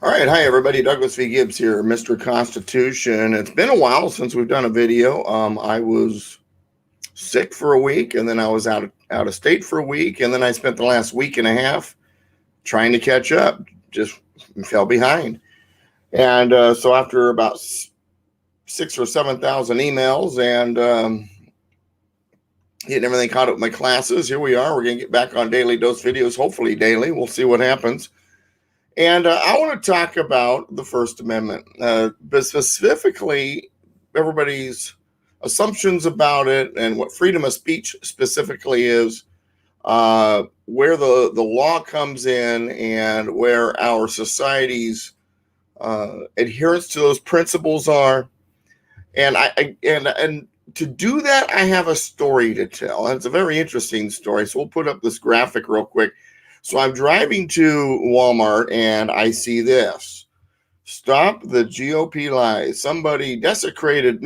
All right, hi everybody. Douglas V. Gibbs here, Mr. Constitution. It's been a while since we've done a video. I was sick for a week, and then I was out of state for a week, and then I spent the last week and a half trying to catch up. Just fell behind, and so after about 6 or 7 thousand emails and getting everything caught up with my classes, here we are. We're going to get back on daily dose videos, hopefully daily. We'll see what happens. And I want to talk about the First Amendment, but specifically everybody's assumptions about it and what freedom of speech specifically is, where the law comes in, and where our society's adherence to those principles are. And and to do that, I have a story to tell. And it's a very interesting story. So we'll put up this graphic real quick. So I'm driving to Walmart and I see this. Stop the GOP lies. Somebody desecrated,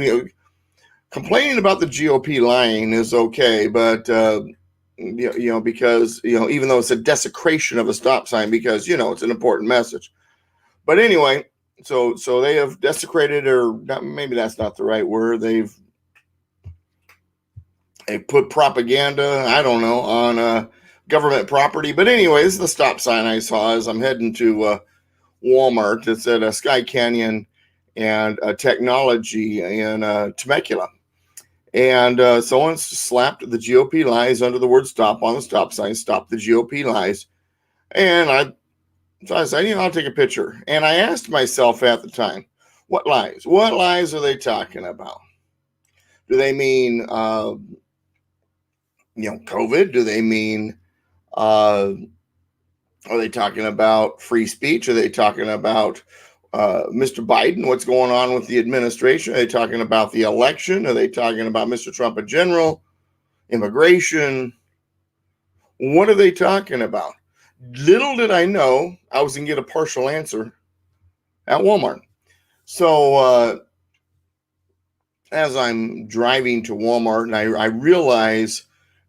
complaining about the GOP lying is okay, but because even though it's a desecration of a stop sign, because it's an important message. But anyway, so they have desecrated, or not, maybe that's not the right word. They put propaganda, I don't know, on government property. But anyway, this is the stop sign I saw as I'm heading to Walmart. It's at Sky Canyon and Technology in Temecula. And someone slapped the GOP lies under the word stop on the stop sign. Stop the GOP lies. And I said, I'll take a picture. And I asked myself at the time, what lies? What lies are they talking about? Do they mean, COVID? Do they mean, are they talking about free speech? Are they talking about Mr. Biden? What's going on with the administration? Are they talking about the election? Are they talking about Mr. Trump in general? Immigration? What are they talking about? Little did I know I was going to get a partial answer at Walmart. So as I'm driving to Walmart, and I realize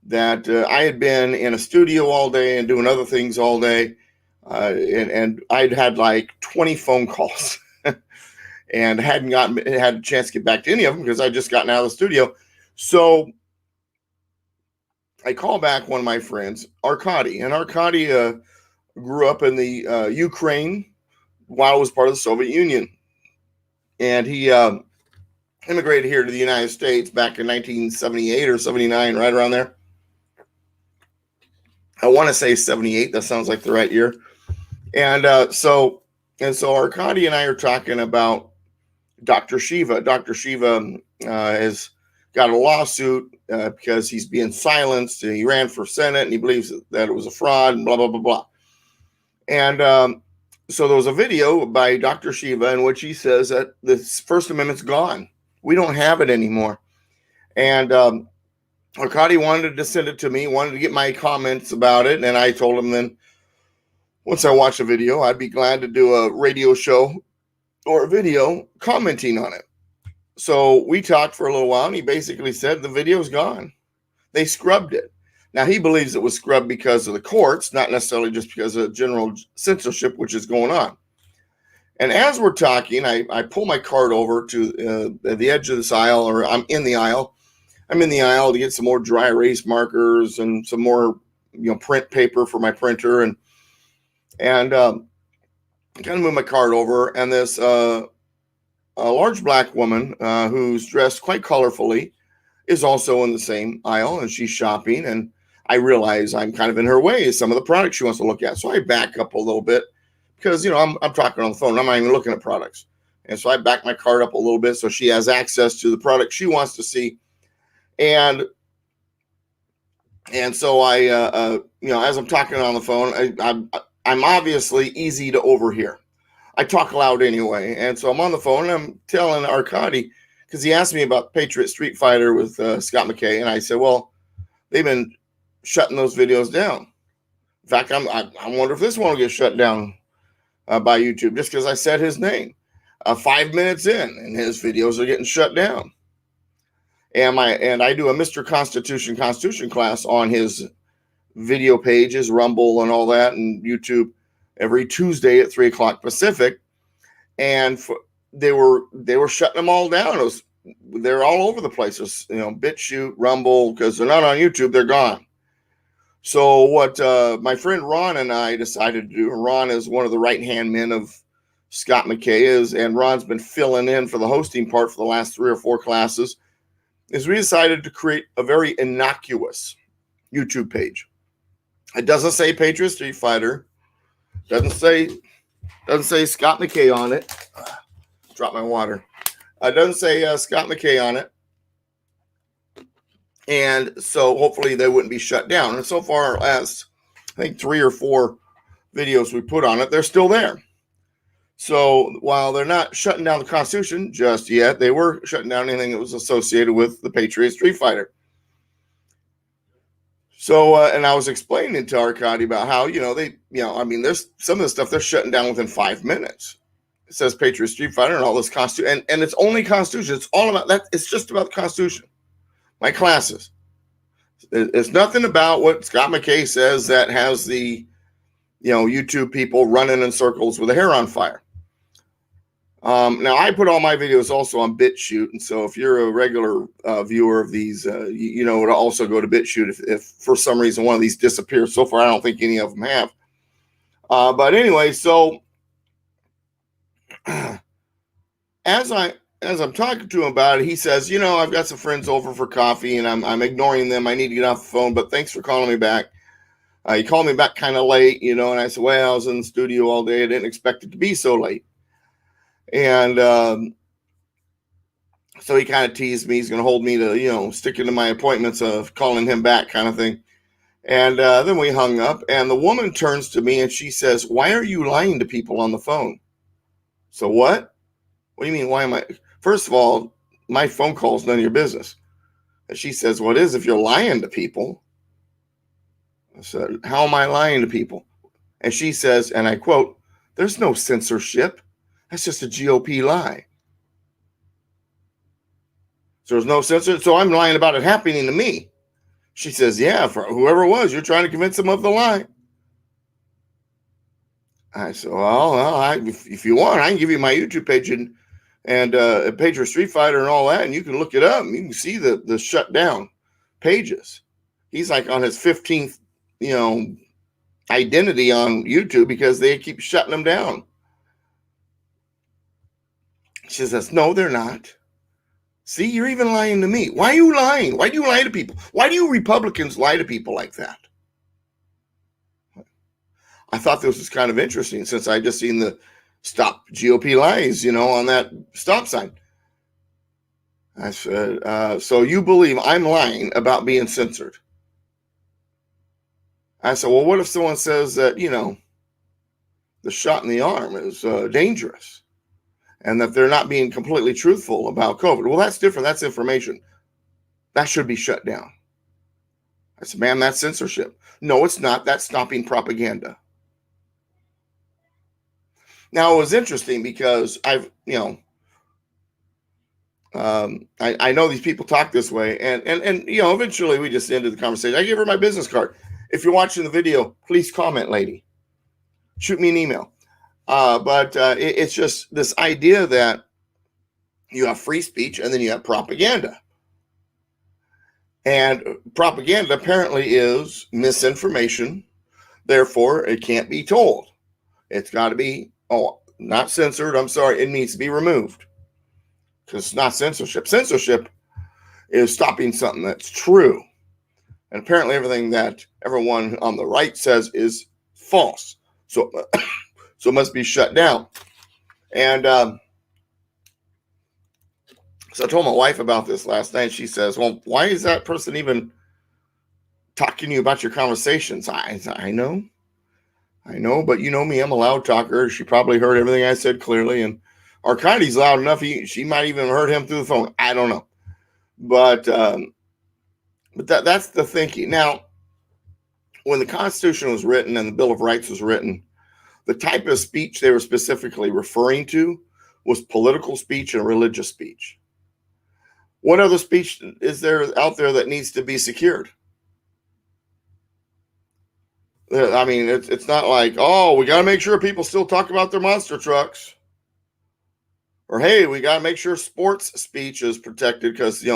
that I had been in a studio all day and doing other things all day, and I'd had like 20 phone calls and hadn't had a chance to get back to any of them because I'd just gotten out of the studio. So I call back one of my friends, Arkady, and Arkady grew up in the Ukraine while it was part of the Soviet Union, and he immigrated here to the United States back in 1978 or 79, right around there. I want to say 78. That sounds like the right year. And so Arkady and I are talking about Dr. Shiva. Dr. Shiva has got a lawsuit because he's being silenced. He ran for Senate and he believes that it was a fraud and blah, blah, blah, blah. And so there was a video by Dr. Shiva in which he says that the First Amendment's gone. We don't have it anymore. And Arkady wanted to send it to me, wanted to get my comments about it. And I told him then, once I watch the video, I'd be glad to do a radio show or a video commenting on it. So we talked for a little while, and he basically said the video's gone. They scrubbed it. Now, he believes it was scrubbed because of the courts, not necessarily just because of general censorship, which is going on. And as we're talking, I pull my cart over to the edge of this aisle, or I'm in the aisle. I'm in the aisle to get some more dry erase markers and some more, print paper for my printer, and kind of move my cart over. And this a large black woman who's dressed quite colorfully is also in the same aisle, and she's shopping. And I realize I'm kind of in her way some of the products she wants to look at, so I back up a little bit because I'm talking on the phone. I'm not even looking at products, and so I back my cart up a little bit so she has access to the product she wants to see. And so I, as I'm talking on the phone, I'm obviously easy to overhear. I talk loud anyway. And so I'm on the phone and I'm telling Arkady, because he asked me about Patriot Street Fighter with Scott McKay. And I said, well, they've been shutting those videos down. In fact, I wonder if this one will get shut down by YouTube just because I said his name 5 minutes in and his videos are getting shut down. And I do a Mr. Constitution class on his video pages, Rumble and all that, and YouTube. every Tuesday at 3 o'clock Pacific. And they were shutting them all down. They're all over the place. It's, BitChute, Rumble, because they're not on YouTube, they're gone. So what my friend Ron and I decided to do, Ron is one of the right-hand men of Scott McKay, and Ron's been filling in for the hosting part for the last 3 or 4 classes, is we decided to create a very innocuous YouTube page. It doesn't say Patriot Street Fighter, doesn't say Scott McKay on it. Drop my water. It doesn't say Scott McKay on it. And so hopefully they wouldn't be shut down. And so far as I think 3 or 4 videos we put on it, they're still there. So while they're not shutting down the Constitution just yet, they were shutting down anything that was associated with the Patriot Street Fighter. So, and I was explaining to Arkady about how, there's some of the stuff they're shutting down within 5 minutes. It says Patriot Street Fighter and all this Constitution, and it's only Constitution. It's all about that. It's just about the Constitution. My classes. It's nothing about what Scott McKay says that has the, YouTube people running in circles with a hair on fire. Now, I put all my videos also on BitChute, and so if you're a regular viewer of these, to also go to BitChute if for some reason one of these disappears. So far, I don't think any of them have. But anyway, so as I'm talking to him about it, he says, I've got some friends over for coffee, and I'm ignoring them. I need to get off the phone, but thanks for calling me back. He called me back kind of late, and I said, well, I was in the studio all day. I didn't expect it to be so late. And so he kind of teased me. He's going to hold me to, sticking to my appointments of calling him back kind of thing. And then we hung up, and the woman turns to me and she says, why are you lying to people on the phone? So what? What do you mean? Why am I? First of all, my phone call is none of your business. And she says, what is if you're lying to people? I said, how am I lying to people? And she says, and I quote, there's no censorship. That's just a GOP lie. So there's no censorship. So I'm lying about it happening to me. She says, yeah, for whoever it was, you're trying to convince them of the lie. I said, well, if you want, I can give you my YouTube page and Patriot Street Fighter and all that, and you can look it up. And you can see the shut down pages. He's like on his 15th, identity on YouTube because they keep shutting them down. She says, no, they're not. See, you're even lying to me. Why are you lying? Why do you lie to people? Why do you Republicans lie to people like that? I thought this was kind of interesting since I just seen the stop GOP lies, on that stop sign. I said, so you believe I'm lying about being censored? I said, well, what if someone says that, the shot in the arm is dangerous and that they're not being completely truthful about COVID? Well, that's different. That's information. That should be shut down. I said, ma'am, that's censorship. No, it's not. That's stopping propaganda. Now, it was interesting because I know these people talk this way, and eventually we just ended the conversation. I gave her my business card. If you're watching the video, please comment, lady. Shoot me an email. But it's just this idea that you have free speech and then you have propaganda. And propaganda apparently is misinformation. Therefore, it can't be told. It's got to be, not censored. I'm sorry. It needs to be removed because it's not censorship. Censorship is stopping something that's true. And apparently everything that everyone on the right says is false. So it must be shut down. And so I told my wife about this last night. She says, well, why is that person even talking to you about your conversations? I know, but you know me, I'm a loud talker. She probably heard everything I said clearly. And Arkady's loud enough. She might even heard him through the phone. I don't know. But that's the thinking. Now, when the Constitution was written and the Bill of Rights was written, the type of speech they were specifically referring to was political speech and religious speech. What other speech is there out there that needs to be secured? I mean, it's not like, oh, we got to make sure people still talk about their monster trucks. Or, hey, we got to make sure sports speech is protected because,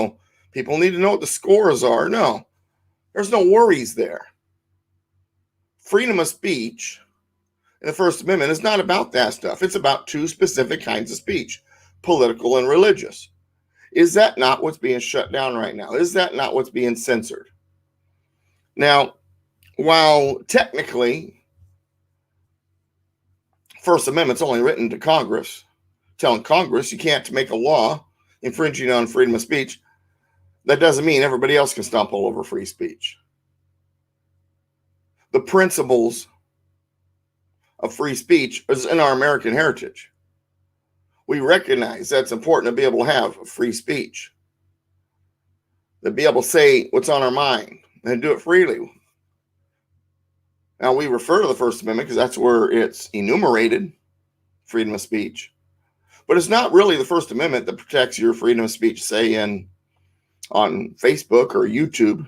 people need to know what the scores are. No, there's no worries there. Freedom of speech in the First Amendment is not about that stuff. It's about two specific kinds of speech, political and religious. Is that not what's being shut down right now? Is that not what's being censored? Now, while technically First Amendment's only written to Congress, telling Congress you can't make a law infringing on freedom of speech, that doesn't mean everybody else can stomp all over free speech. The principles of free speech is in our American heritage. We recognize that's important to be able to have free speech, to be able to say what's on our mind and do it freely. Now, we refer to the First Amendment because that's where it's enumerated, freedom of speech. But it's not really the First Amendment that protects your freedom of speech, say, on Facebook or YouTube.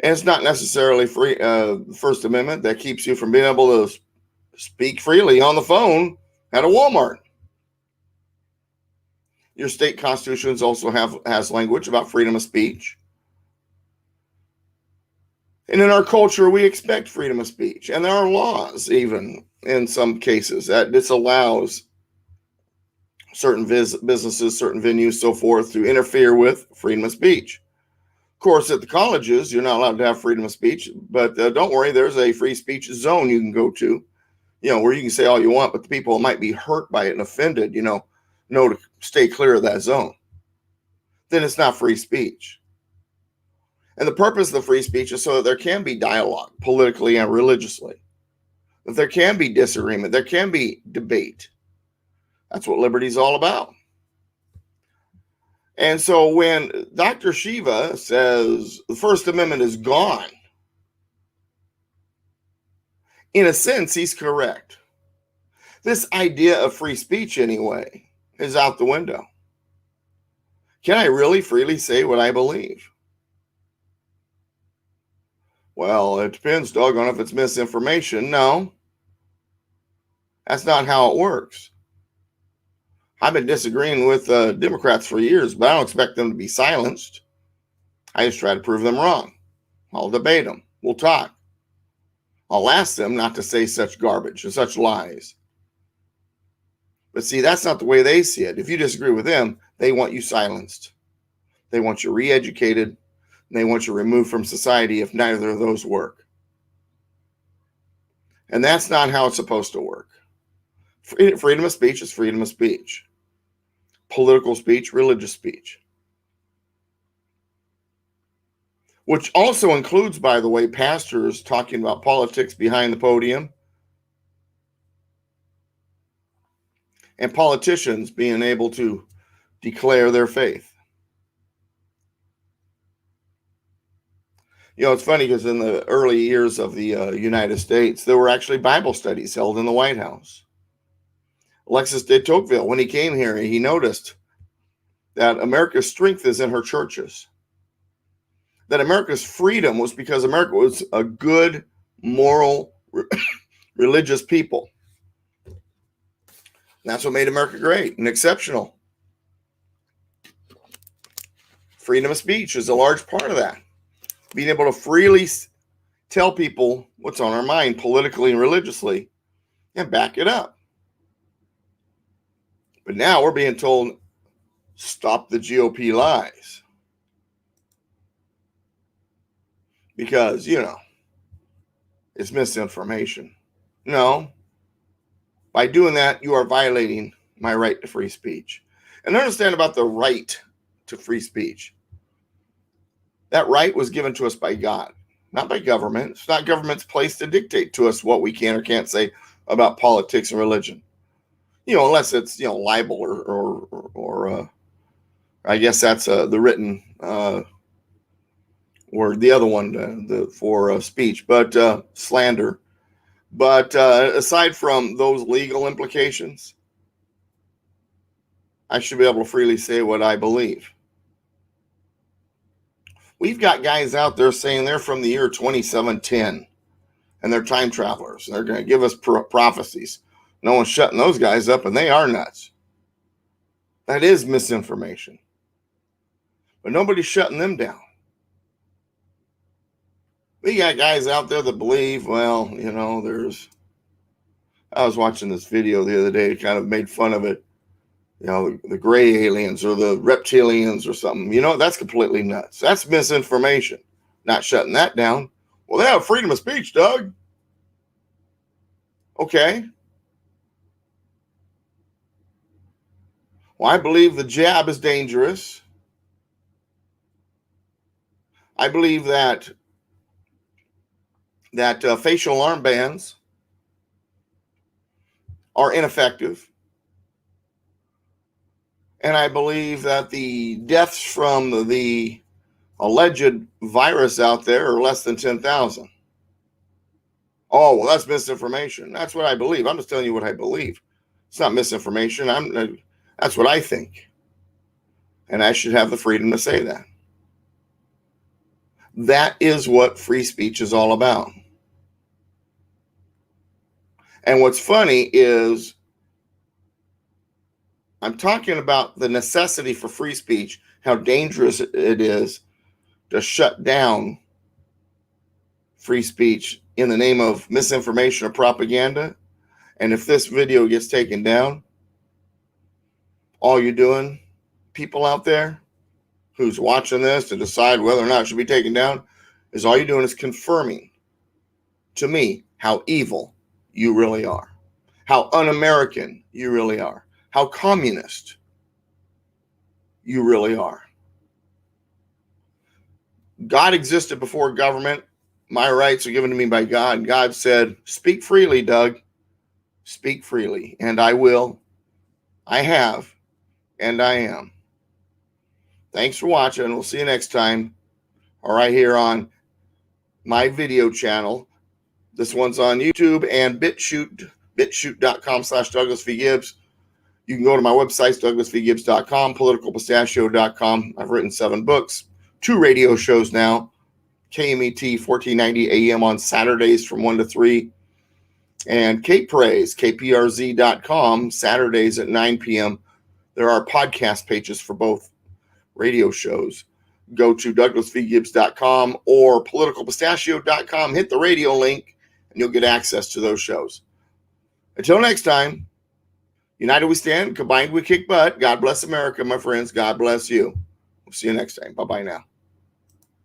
And it's not necessarily the First Amendment that keeps you from being able to speak freely on the phone at a Walmart. Your state constitutions also has language about freedom of speech. And in our culture, we expect freedom of speech. And there are laws, even in some cases, that disallows certain businesses, certain venues, so forth, to interfere with freedom of speech. Of course, at the colleges, you're not allowed to have freedom of speech, but don't worry, there's a free speech zone you can go to, where you can say all you want, but the people who might be hurt by it and offended, know to stay clear of that zone. Then it's not free speech. And the purpose of the free speech is so that there can be dialogue politically and religiously, that there can be disagreement, there can be debate. That's what liberty is all about. And so when Dr. Shiva says the First Amendment is gone, in a sense, he's correct. This idea of free speech, anyway, is out the window. Can I really freely say what I believe? Well, it depends, doggone, if it's misinformation. No, that's not how it works. I've been disagreeing with Democrats for years, but I don't expect them to be silenced. I just try to prove them wrong. I'll debate them. We'll talk. I'll ask them not to say such garbage and such lies. But see, that's not the way they see it. If you disagree with them, they want you silenced. They want you re-educated. And they want you removed from society if neither of those work. And that's not how it's supposed to work. Freedom of speech is freedom of speech. Political speech, religious speech. Which also includes, by the way, pastors talking about politics behind the podium and politicians being able to declare their faith. It's funny because in the early years of the United States, there were actually Bible studies held in the White House. Alexis de Tocqueville, when he came here, he noticed that America's strength is in her churches. That America's freedom was because America was a good, moral, religious people. And that's what made America great and exceptional. Freedom of speech is a large part of that. Being able to freely tell people what's on our mind politically and religiously and back it up. But now we're being told, stop the GOP lies. Because, it's misinformation. No. By doing that, you are violating my right to free speech. And understand about the right to free speech. That right was given to us by God, not by government. It's not government's place to dictate to us what we can or can't say about politics and religion. Unless it's, libel or I guess that's the written or the other one for speech, but slander. But aside from those legal implications, I should be able to freely say what I believe. We've got guys out there saying they're from the year 2710. and they're time travelers. They're going to give us prophecies. No one's shutting those guys up, and they are nuts. That is misinformation. But nobody's shutting them down. We got guys out there that believe, well, I was watching this video the other day, kind of made fun of it. The gray aliens or the reptilians or something. That's completely nuts. That's misinformation. Not shutting that down. Well, they have freedom of speech, Doug. Okay. Well, I believe the jab is dangerous. I believe that facial armbands are ineffective. And I believe that the deaths from the alleged virus out there are less than 10,000. Oh, well, that's misinformation. That's what I believe. I'm just telling you what I believe. It's not misinformation. That's what I think. And I should have the freedom to say that. That is what free speech is all about. And what's funny is I'm talking about the necessity for free speech, how dangerous it is to shut down free speech in the name of misinformation or propaganda. And if this video gets taken down, all you're doing, people out there who's watching this to decide whether or not it should be taken down, is all you're doing is confirming to me how evil you really are, how un-American you really are, how communist you really are. God existed before government. My rights are given to me by God. God said, speak freely, Doug. Speak freely. And I will. I have. And I am. Thanks for watching. We'll see you next time. All right, here on my video channel. This one's on YouTube and BitChute, bitshoot.com/DouglasVGibbs. You can go to my website, douglasvgibbs.com, politicalpistachio.com. I've written 7 books, 2 radio shows now, KMET 1490 AM on Saturdays from 1 to 3, and KPraise, kprz.com, Saturdays at 9 p.m. There are podcast pages for both radio shows. Go to douglasvgibbs.com or politicalpistachio.com, hit the radio link, and you'll get access to those shows. Until next time, united we stand, combined we kick butt. God bless America, my friends. God bless you. We'll see you next time. Bye-bye now.